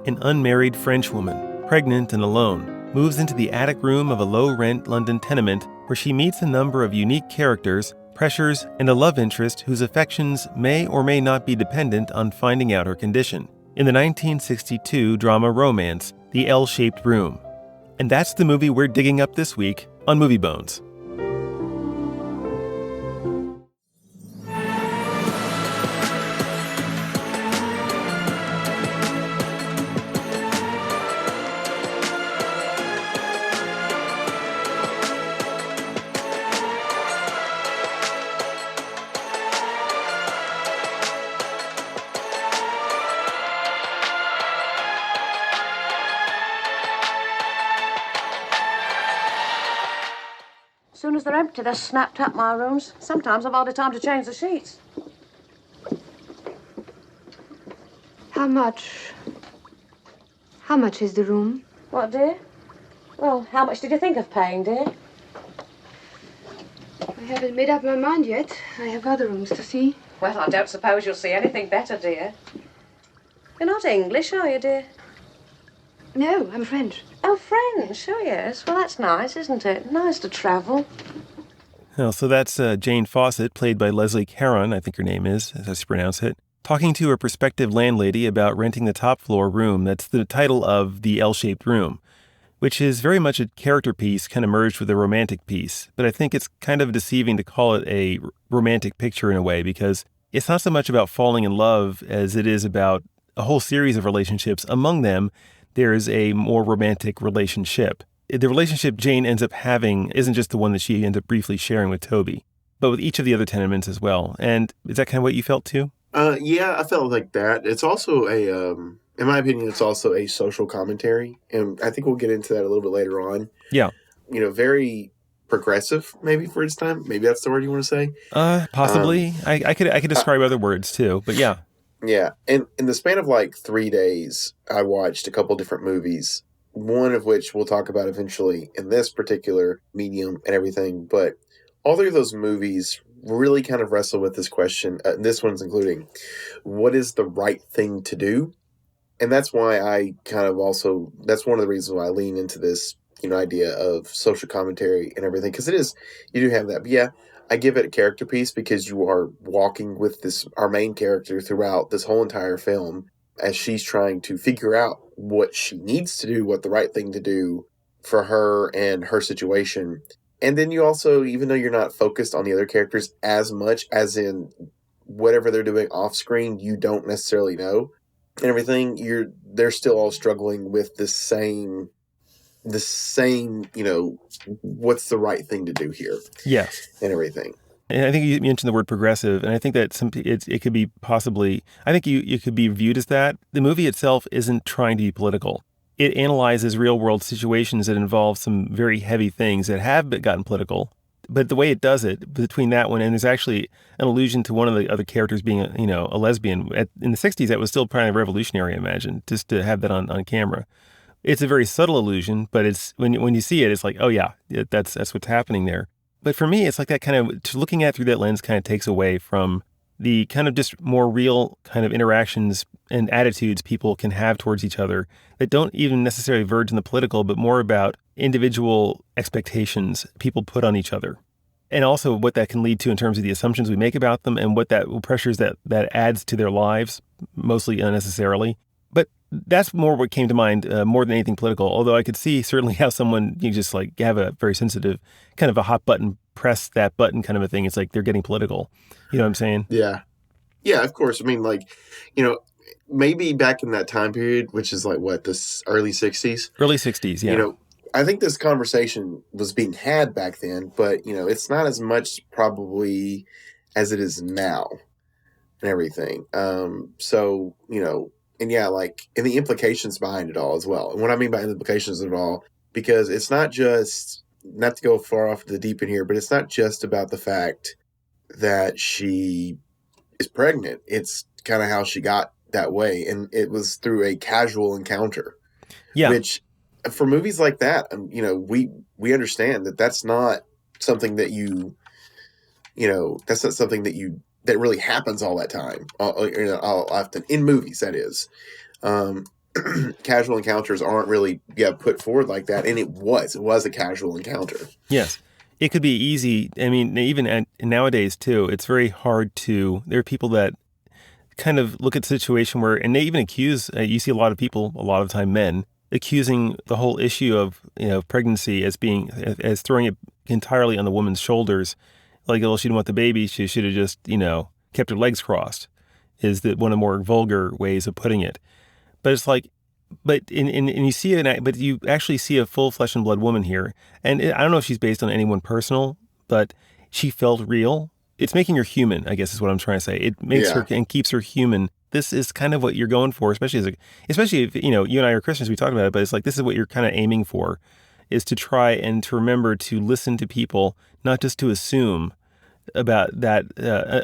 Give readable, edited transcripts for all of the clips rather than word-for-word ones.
An unmarried French woman, pregnant and alone, moves into the attic room of a low-rent London tenement where she meets a number of unique characters, pressures, and a love interest whose affections may or may not be dependent on finding out her condition. In the 1962 drama romance, The L-Shaped Room. And that's the movie we're digging up this week on Movie Bones. As soon as they're empty, they're snapped up, my rooms. Sometimes I've hardly time to change the sheets. How much is the room? What, dear? Well, how much did you think of paying, dear? I haven't made up my mind yet. I have other rooms to see. Well, I don't suppose you'll see anything better, dear. You're not English, are you, dear? No, I'm French. Oh, French, oh yes. Well, that's nice, isn't it? Nice to travel. Well, so that's Jane Fawcett, played by Leslie Caron, I think her name is, as I pronounce it, talking to her prospective landlady about renting the top floor room. That's the title of The L-Shaped Room, which is very much a character piece kind of merged with a romantic piece. But I think it's kind of deceiving to call it a romantic picture in a way, because it's not so much about falling in love as it is about a whole series of relationships. Among them, there's a more romantic relationship. The relationship Jane ends up having isn't just the one that she ends up briefly sharing with Toby, but with each of the other tenements as well. And is that kind of what you felt too? Yeah, I felt like that. It's also in my opinion, it's also a social commentary. And I think we'll get into that a little bit later on. Yeah. Very progressive, maybe for its time. Maybe that's the word you want to say. Possibly. I could describe other words too, but yeah. Yeah. And in the span of like 3 days, I watched a couple different movies, one of which we'll talk about eventually in this particular medium and everything. But all three of those movies really kind of wrestle with this question. This one's including, what is the right thing to do? And that's why I kind of also, that's one of the reasons why I lean into this, idea of social commentary and everything. Because you do have that. But yeah, I give it a character piece because you are walking with our main character throughout this whole entire film as she's trying to figure out what she needs to do, what the right thing to do for her and her situation. And then you also, even though you're not focused on the other characters as much as in whatever they're doing off screen, you don't necessarily know and everything, they're still all struggling with the same, what's the right thing to do here? Yes. And everything. And I think you mentioned the word progressive, and I think that it could be possibly, I think you could be viewed as that. The movie itself isn't trying to be political. It analyzes real-world situations that involve some very heavy things that have gotten political. But the way it does it, between that one, and there's actually an allusion to one of the other characters being a lesbian. In the 60s, that was still kind of revolutionary, I imagine, just to have that on camera. It's a very subtle allusion, but it's when you see it, it's like, oh yeah, that's what's happening there. But for me, it's like that kind of, looking at it through that lens kind of takes away from the kind of just more real kind of interactions and attitudes people can have towards each other that don't even necessarily verge in the political, but more about individual expectations people put on each other. And also what that can lead to in terms of the assumptions we make about them and what that pressures that adds to their lives, mostly unnecessarily. But that's more what came to mind more than anything political, although I could see certainly how someone, you just like have a very sensitive, kind of a hot button, press that button kind of a thing. It's like they're getting political. You know what I'm saying? Yeah. Yeah, of course. I mean, maybe back in that time period, which is like what, this early 60s? Early 60s, yeah. I think this conversation was being had back then, but, it's not as much probably as it is now and everything. So, and yeah, like, and the implications behind it all as well. And what I mean by implications of it all, because it's not just, not to go far off the deep end here, but it's not just about the fact that she is pregnant. It's kind of how she got that way. And it was through a casual encounter. Yeah. Which, for movies like that, we understand that that's not something that that's not something that really happens all that time, often in movies, that is. casual encounters aren't really put forward like that, and it was a casual encounter. Yes. It could be easy. I mean, even nowadays too, it's very hard to. There are people that kind of look at the situation where, and they even accuse. You see a lot of people, a lot of time men, accusing the whole issue of pregnancy as being as throwing it entirely on the woman's shoulders. Like, well, she didn't want the baby. She should have just kept her legs crossed. Is that one of the more vulgar ways of putting it? But it's like, but and you see it, but you actually see a full flesh and blood woman here. And I don't know if she's based on anyone personal, but she felt real. It's making her human, I guess is what I'm trying to say. It makes her and keeps her human. This is kind of what you're going for, especially if you and I are Christians. We talked about it, but it's like this is what you're kind of aiming for, is to try and to remember to listen to people, not just to assume about that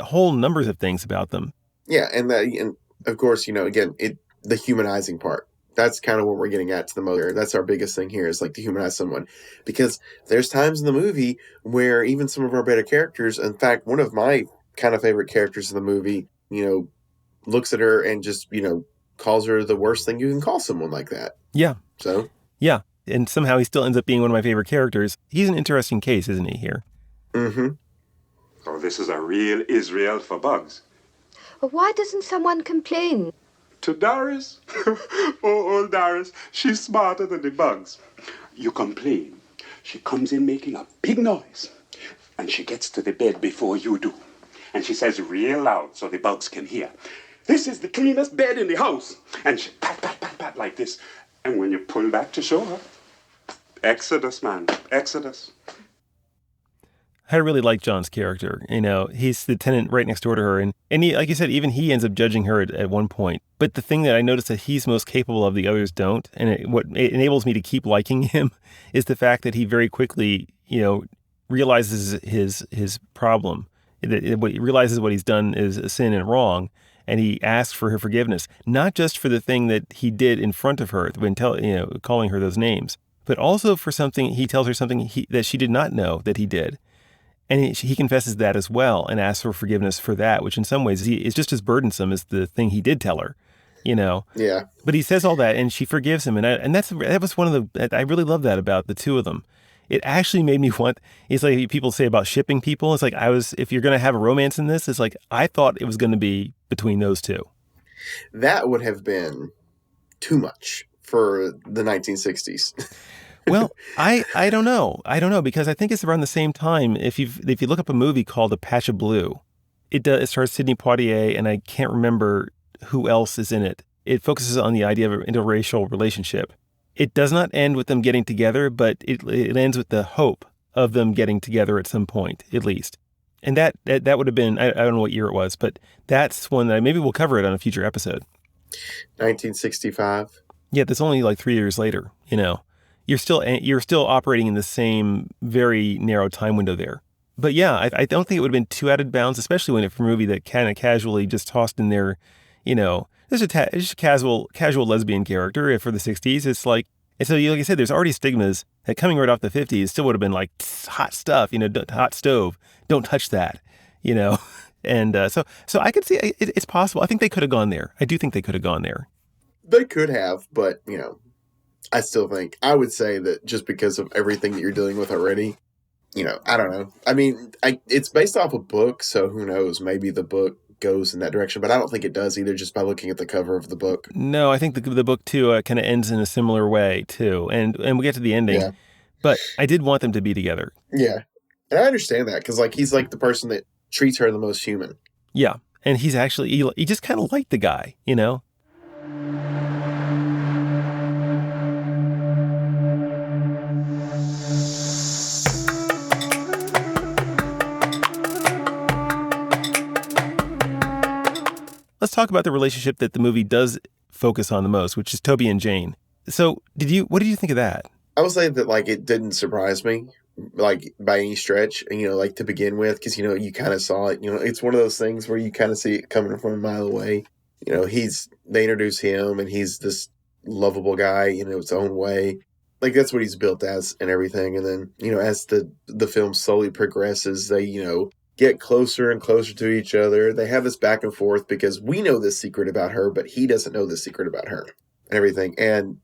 whole numbers of things about them. Yeah, and of course, again, the humanizing part. That's kind of what we're getting at to the most. That's our biggest thing here, is like to humanize someone. Because there's times in the movie where even some of our better characters, in fact, one of my kind of favorite characters in the movie, looks at her and just, calls her the worst thing you can call someone like that. Yeah. So? Yeah. And somehow he still ends up being one of my favorite characters. He's an interesting case, isn't he, here? Mm-hmm. Oh, this is a real Israel for bugs. Why doesn't someone complain? To Doris? Oh, old Doris, she's smarter than the bugs. You complain. She comes in making a big noise, and she gets to the bed before you do. And she says real loud so the bugs can hear, "This is the cleanest bed in the house." And she pat, pat, pat, pat like this. And when you pull back to show her, Exodus, man, Exodus. I really like John's character. He's the tenant right next door to her. And he, like you said, even he ends up judging her at one point. But the thing that I noticed that he's most capable of, the others don't, and what enables me to keep liking him is the fact that he very quickly, realizes his problem. He realizes what he's done is a sin and wrong. And he asks for her forgiveness, not just for the thing that he did in front of her when calling her those names, but also for something, he tells her something that she did not know that he did. And he confesses that as well and asks for forgiveness for that, which in some ways is just as burdensome as the thing he did tell her, Yeah. But he says all that and she forgives him. And that was one of I really love that about the two of them. It actually made me want, it's like people say about shipping people. It's like if you're going to have a romance in this, it's like I thought it was going to be between those two. That would have been too much for the 1960s. Well, I don't know. I don't know, because I think it's around the same time. If you look up a movie called A Patch of Blue, it stars Sidney Poitier, and I can't remember who else is in it. It focuses on the idea of an interracial relationship. It does not end with them getting together, but it ends with the hope of them getting together at some point, at least. And that would have been, I don't know what year it was, but that's one that maybe we'll cover it on a future episode. 1965. Yeah, that's only like 3 years later, You're still operating in the same very narrow time window there. But yeah, I don't think it would have been too out of bounds, especially when it's a movie that kind of casually just tossed in there, there's a casual lesbian character for the 60s. It's like, and so like I said, there's already stigmas that coming right off the 50s still would have been like hot stuff, hot stove, don't touch that, And so I could see it's possible. I think they could have gone there. I do think they could have gone there. They could have, but, I still think, I would say that just because of everything that you're dealing with already, I don't know. I mean, it's based off a book, so who knows? Maybe the book goes in that direction, but I don't think it does either, just by looking at the cover of the book. No, I think the book, too, kind of ends in a similar way, too. And we get to the ending. Yeah. But I did want them to be together. Yeah. And I understand that, because he's like the person that treats her the most human. Yeah. And he's actually, he just kind of liked the guy, Let's talk about the relationship that the movie does focus on the most, which is Toby and Jane. So what did you think of that? I will say that it didn't surprise me, by any stretch, and, to begin with, because, you kind of saw it, it's one of those things where you kind of see it coming from a mile away. They introduce him and he's this lovable guy, its own way. That's what he's built as and everything. And then, as the film slowly progresses, they, get closer and closer to each other. They have this back and forth because we know this secret about her, but he doesn't know this secret about her. and everything. And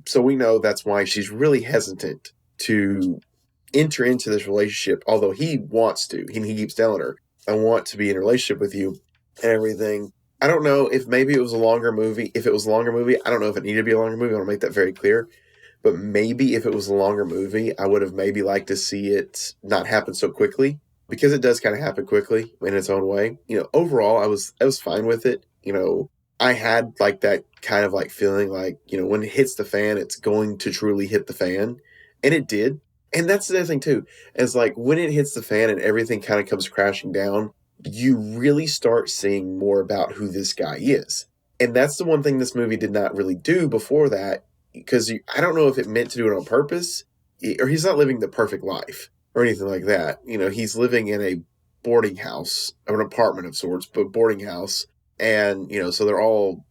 so we know that's why she's really hesitant to enter into this relationship, although he wants to. He keeps telling her, I want to be in a relationship with you and everything. I don't know if maybe it was a longer movie. If it was a longer movie, I don't know if it needed to be a longer movie. I want to make that very clear. But maybe if it was a longer movie, I would have maybe liked to see it not happen so quickly, because it does kind of happen quickly in its own way. Overall, I was fine with it. I had like that kind of like feeling like, when it hits the fan, it's going to truly hit the fan. And it did. And that's the other thing too, is like when it hits the fan and everything kind of comes crashing down, you really start seeing more about who this guy is. And that's the one thing this movie did not really do before that, because I don't know if it meant to do it on purpose, or he's not living the perfect life or anything like that. He's living in a boarding house, or an apartment of sorts, but boarding house. And, so they're all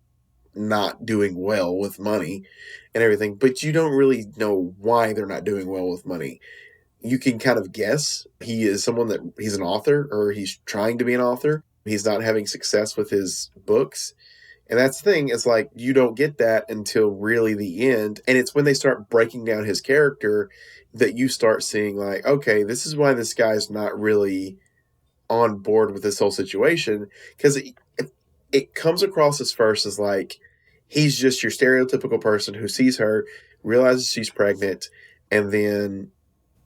not doing well with money and everything, but you don't really know why they're not doing well with money. You can kind of guess he is someone that he's an author, or he's trying to be an author. He's not having success with his books. And that's the thing, it's like you don't get that until really the end. And it's when they start breaking down his character that you start seeing like, okay, this is why this guy's not really on board with this whole situation. Because it comes across as first as like, he's just your stereotypical person who sees her, realizes she's pregnant, and then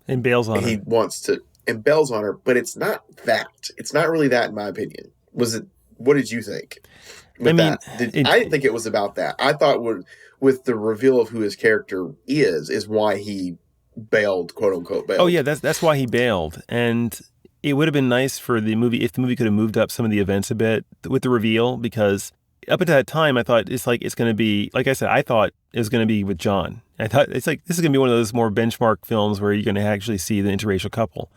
And bails on he her. wants to, and bails on her. But it's not that. It's not really that, in my opinion. Was it? What did you think with I mean, that? I didn't think it was about that. I thought with the reveal of who his character is why he bailed, quote unquote, oh bailed. yeah, that's why he bailed. And it would have been nice for the movie if the movie could have moved up some of the events a bit with the reveal, because up until that time, I thought it's going to be, like I said, I thought it was going to be with John. I thought it's like, this is going to be one of those more benchmark films where you're going to actually see the interracial couple,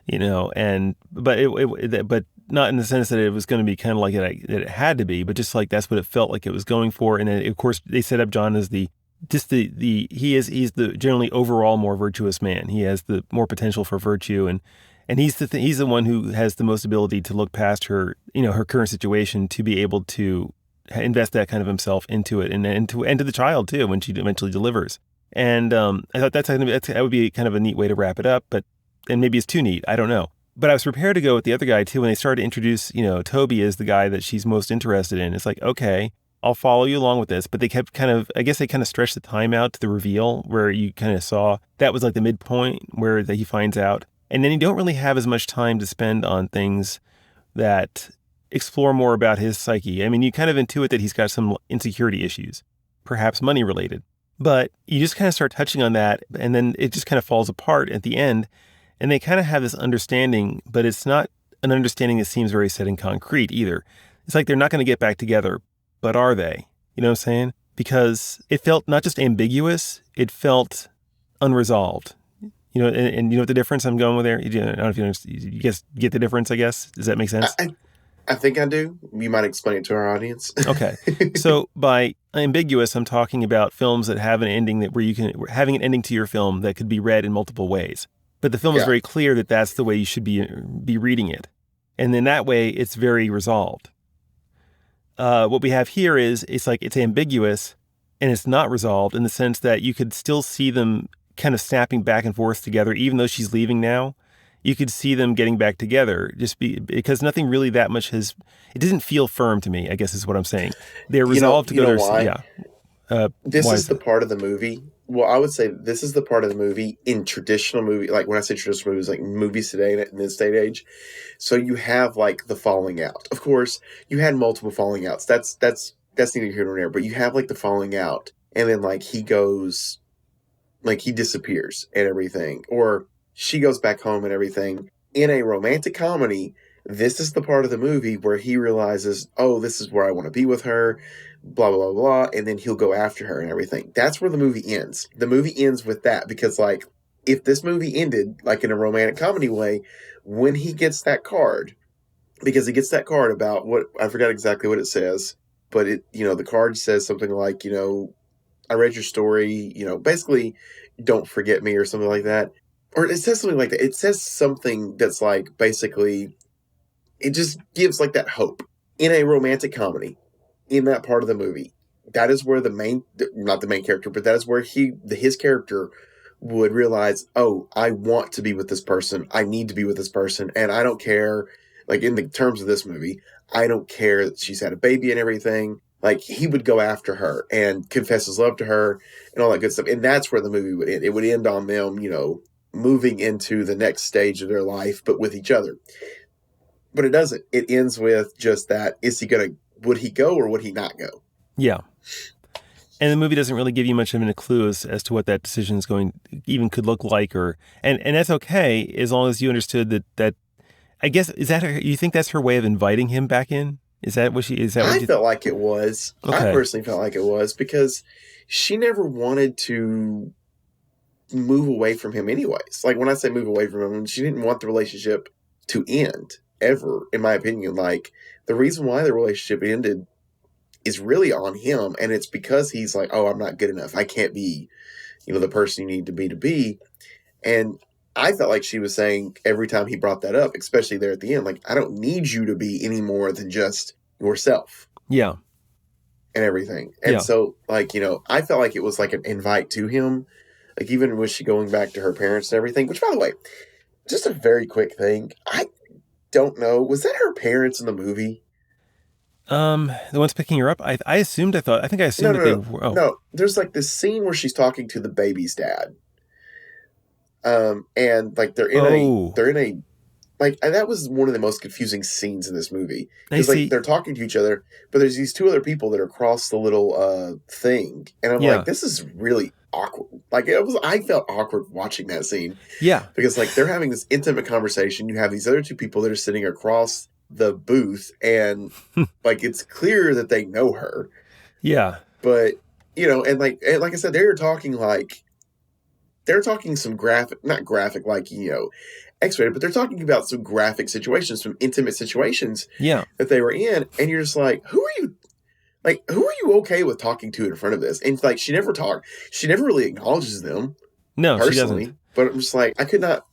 but not in the sense that it was going to be kind of like that it had to be, but just like that's what it felt like it was going for. And then, of course, they set up John as he's the generally overall more virtuous man. He has the more potential for virtue, and he's the one who has the most ability to look past her, her current situation, to be able to invest that kind of himself into it, and to the child too when she eventually delivers. And I thought that would be kind of a neat way to wrap it up, and maybe it's too neat. I don't know. But I was prepared to go with the other guy too when they started to introduce, Toby as the guy that she's most interested in. It's like, okay, I'll follow you along with this. But they kept I guess they kind of stretched the time out to the reveal where you kind of saw that was like the midpoint where he finds out. And then you don't really have as much time to spend on things that explore more about his psyche. I mean, you kind of intuit that he's got some insecurity issues, perhaps money related. But you just kind of start touching on that, and then it just kind of falls apart at the end. And they kind of have this understanding, but it's not an understanding that seems very set in concrete either. It's like they're not going to get back together, but are they? You know what I'm saying? Because it felt not just ambiguous, it felt unresolved. And you know what the difference I'm going with there? I don't know if you guys get the difference, I guess. Does that make sense? I think I do. You might explain it to our audience. Okay. So by ambiguous, I'm talking about films that have an ending having an ending to your film that could be read in multiple ways. But the film is very clear that that's the way you should be reading it. And then that way, it's very resolved. What we have here is, it's ambiguous, and it's not resolved in the sense that you could still see them kind of snapping back and forth together, even though she's leaving now. You could see them getting back together because nothing really that much it doesn't feel firm to me, I guess is what I'm saying. They're resolved to go their why? Yeah. This is the part of the movie. Well, I would say this is the part of the movie in traditional movie. Like when I say traditional movies, like movies today in this day and age. So you have like the falling out. Of course, you had multiple falling outs. That's neither here nor there. But you have like the falling out, and then like he goes, like he disappears and everything, or she goes back home and everything. In a romantic comedy, this is the part of the movie where he realizes, oh, this is where I want to be with her, blah, blah, blah, blah, and then he'll go after her and everything. That's where the movie ends. The movie ends with that, because, like, if this movie ended, like, in a romantic comedy way, when he gets that card, because he gets that card about what, I forgot exactly what it says, but the card says something like, I read your story, basically, don't forget me or something like that. Or it says something like that. It says something that's like, basically, it just gives like that hope in a romantic comedy in that part of the movie. that is where not the main character, but that is where his character would realize, oh, I want to be with this person. I need to be with this person. And I don't care, like in the terms of this movie, I don't care that she's had a baby and everything. Like, he would go after her and confess his love to her and all that good stuff. And that's where the movie would end. It would end on them, moving into the next stage of their life, but with each other. But it doesn't. It ends with just that. Would he go or would he not go? Yeah. And the movie doesn't really give you much of a clue as to what that decision could look like, and that's okay as long as you understood that I guess, is that her, you think that's her way of inviting him back in? Is that what I felt like it was. Okay. I personally felt like it was, because she never wanted to move away from him anyways. Like, when I say move away from him, she didn't want the relationship to end ever, in my opinion. Like, the reason why the relationship ended is really on him, and it's because he's like, oh, I'm not good enough. I can't be, the person you need to be. And I felt like she was saying every time he brought that up, especially there at the end, like, I don't need you to be any more than just yourself. Yeah. And everything. And so, like, I felt like it was like an invite to him. Like, even with she going back to her parents and everything, which, by the way, just a very quick thing. I don't know. Was that her parents in the movie? The ones picking her up? I assumed that they were. Oh. No, there's like this scene where she's talking to the baby's dad. And like they're in a like, and that was one of the most confusing scenes in this movie. Because like they're talking to each other, but there's these two other people that are across the little thing. And I'm like, this is really awkward. Like, I felt awkward watching that scene. Yeah. Because like they're having this intimate conversation. You have these other two people that are sitting across the booth, and like, it's clear that they know her. Yeah. But, and like I said, they're talking some not graphic, like, X-rated, but they're talking about some graphic situations, some intimate situations that they were in. And you're just like, who are you okay with talking to in front of this? And like, she never really acknowledges them. No, personally, she doesn't. But I'm just like, I could not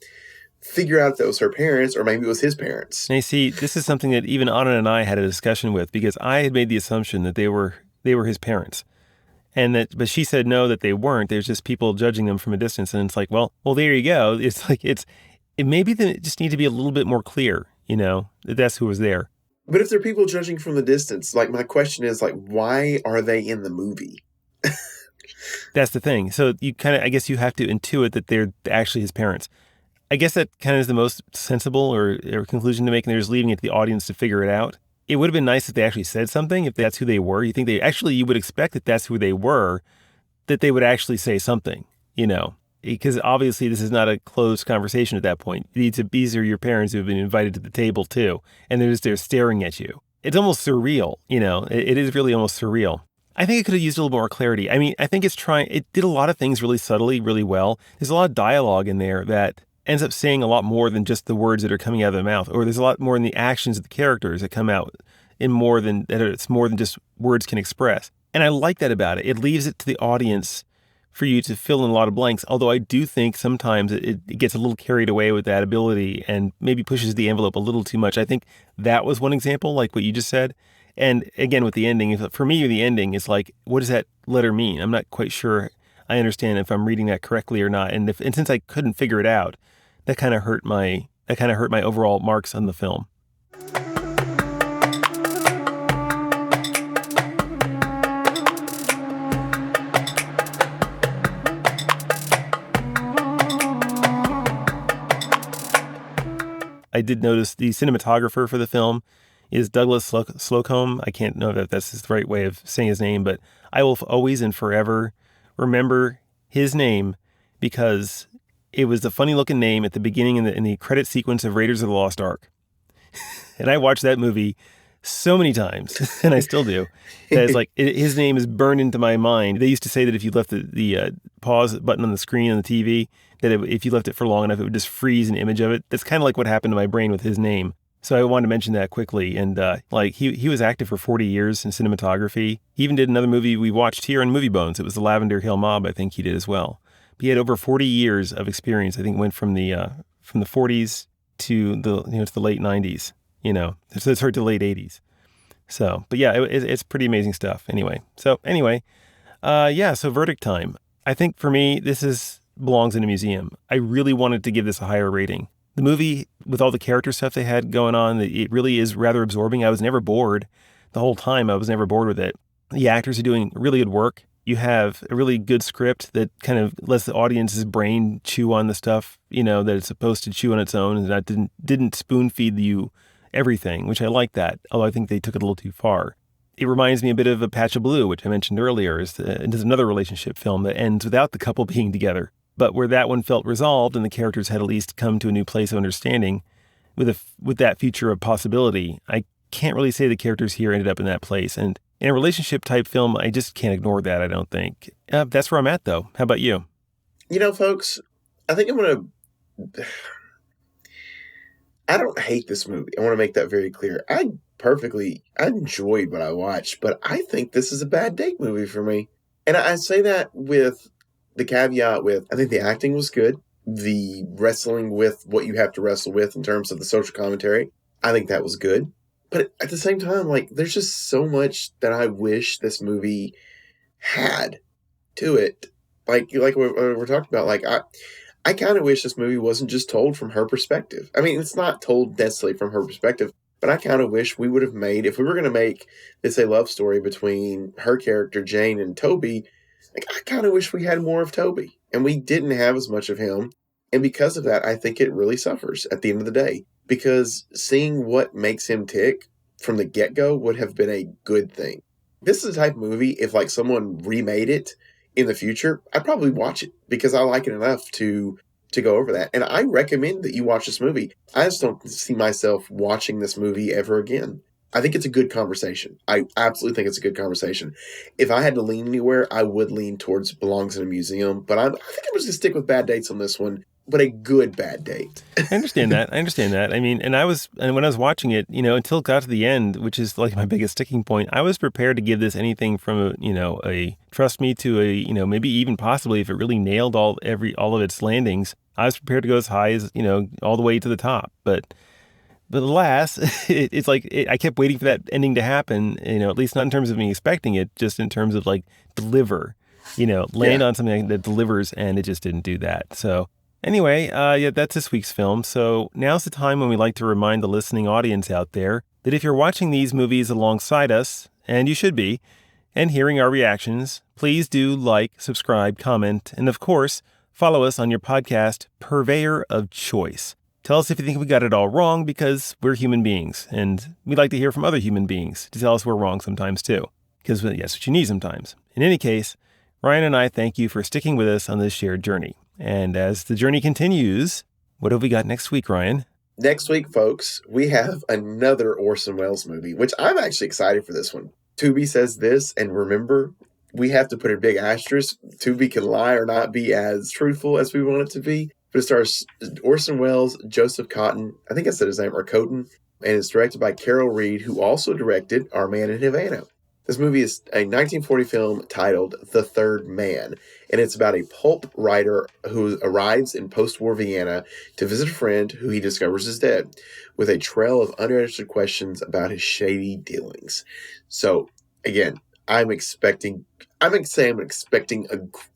figure out if that was her parents or maybe it was his parents. And you see, this is something that even Anna and I had a discussion with, because I had made the assumption that they were his parents. But she said no, that they weren't. There's just people judging them from a distance. And it's like, well, there you go. It's like, maybe they just need to be a little bit more clear, that that's who was there. But if they're people judging from the distance, like, my question is, like, why are they in the movie? That's the thing. So you I guess you have to intuit that they're actually his parents. I guess that kind of is the most sensible or conclusion to make, and they're just leaving it to the audience to figure it out. It would have been nice if they actually said something, if that's who they were. You would expect that that's who they were, that they would actually say something, because obviously this is not a closed conversation at that point. These are your parents who have been invited to the table too, and they're just there staring at you. It's almost surreal, it is really almost surreal. I think it could have used a little more clarity. I mean, I think it did a lot of things really subtly, really well. There's a lot of dialogue in there that ends up saying a lot more than just the words that are coming out of their mouth, or there's a lot more in the actions of the characters that come out it's more than just words can express. And I like that about it. It leaves it to the audience for you to fill in a lot of blanks, although I do think sometimes it gets a little carried away with that ability and maybe pushes the envelope a little too much. I think that was one example, like what you just said. And again, with the ending, for me, the ending is like, what does that letter mean? I'm not quite sure I understand if I'm reading that correctly or not. And since I couldn't figure it out, that kind of hurt my overall marks on the film. I did notice the cinematographer for the film is Douglas Slocum. I can't know if that's the right way of saying his name, but I will always and forever remember his name because it was the funny-looking name at the beginning in the credit sequence of Raiders of the Lost Ark. And I watched that movie so many times, and I still do. That it's like his name is burned into my mind. They used to say that if you left the pause button on the screen on the TV, that if you left it for long enough, it would just freeze an image of it. That's kind of like what happened to my brain with his name. So I wanted to mention that quickly. And he was active for 40 years in cinematography. He even did another movie we watched here on Movie Bones. It was the Lavender Hill Mob, I think he did as well. But he had over 40 years of experience. I think went from the 40s to the late 90s. So it's hard to the late 80s. So, but yeah, it's pretty amazing stuff. Anyway, so verdict time. I think for me, belongs in a museum. I really wanted to give this a higher rating. The movie, with all the character stuff they had going on, it really is rather absorbing. I was never bored the whole time. I was never bored with it. The actors are doing really good work. You have a really good script that kind of lets the audience's brain chew on the stuff, that it's supposed to chew on its own, and that didn't spoon feed you everything, which I like that, although I think they took it a little too far. It reminds me a bit of A Patch of Blue, which I mentioned earlier. It's another relationship film that ends without the couple being together, but where that one felt resolved and the characters had at least come to a new place of understanding with that future of possibility. I can't really say the characters here ended up in that place. And in a relationship type film, I just can't ignore that, I don't think. That's where I'm at, though. How about you? Folks, I think I don't hate this movie. I want to make that very clear. I enjoyed what I watched, but I think this is a bad date movie for me. And I say that with the caveat I think the acting was good. The wrestling with what you have to wrestle with in terms of the social commentary, I think that was good. But at the same time, there's just so much that I wish this movie had to it. Like we're talking about, I kind of wish this movie wasn't just told from her perspective. I mean, it's not told necessarily from her perspective, but I kind of wish we would have made, if we were going to make this a love story between her character, Jane, and Toby, I kind of wish we had more of Toby. And we didn't have as much of him. And because of that, I think it really suffers at the end of the day. Because seeing what makes him tick from the get-go would have been a good thing. This is the type of movie, if someone remade it in the future, I'd probably watch it because I like it enough to go over that. And I recommend that you watch this movie. I just don't see myself watching this movie ever again. I think it's a good conversation. I absolutely think it's a good conversation. If I had to lean anywhere, I would lean towards belongs in a museum. But I think I'm just going to stick with bad dates on this one. But a good bad date. I understand that. I mean, and when I was watching it, until it got to the end, which is like my biggest sticking point, I was prepared to give this anything from a trust me to a, maybe even possibly if it really nailed all of its landings, I was prepared to go as high as, all the way to the top. But alas, it's I kept waiting for that ending to happen, at least not in terms of me expecting it, just in terms of deliver, land on something that delivers, and it just didn't do that. So anyway, that's this week's film. So now's the time when we like to remind the listening audience out there that if you're watching these movies alongside us, and you should be, and hearing our reactions, please do like, subscribe, comment, and of course, follow us on your podcast purveyor of choice. Tell us if you think we got it all wrong, because we're human beings, and we'd like to hear from other human beings to tell us we're wrong sometimes too, because that's what you need sometimes. In any case, Ryan and I thank you for sticking with us on this shared journey. And as the journey continues, what have we got next week, Ryan? Next week, folks, we have another Orson Welles movie, which I'm actually excited for this one. Tubi says this, and remember, we have to put a big asterisk. Tubi can lie or not be as truthful as we want it to be. But it stars Orson Welles, Joseph Cotten, I think I said his name, or Cotten, and it's directed by Carol Reed, who also directed Our Man in Havana. This movie is a 1940 film titled The Third Man, and it's about a pulp writer who arrives in post-war Vienna to visit a friend who he discovers is dead, with a trail of unanswered questions about his shady dealings. So, again, I'm expecting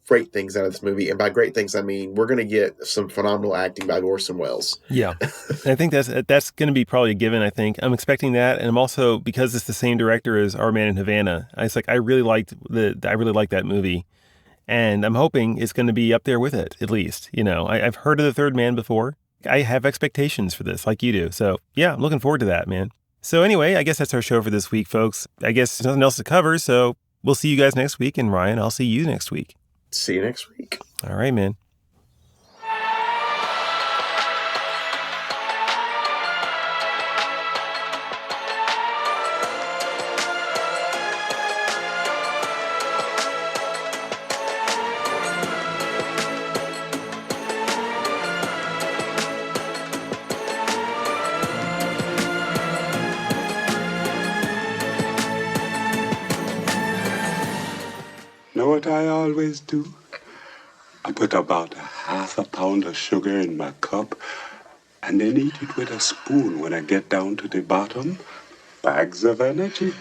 great things out of this movie, and by great things, I mean we're going to get some phenomenal acting by Orson Welles. Yeah, I think that's going to be probably a given. I think I'm expecting that, and I'm also, because it's the same director as Our Man in Havana, I really liked that movie, and I'm hoping it's going to be up there with it at least. I've heard of The Third Man before. I have expectations for this, like you do. So yeah, I'm looking forward to that, man. So anyway, I guess that's our show for this week, folks. I guess there's nothing else to cover, so we'll see you guys next week. And Ryan, I'll see you next week. See you next week. All right, man. Know what I always do? I put about half a pound of sugar in my cup and then eat it with a spoon when I get down to the bottom. Bags of energy.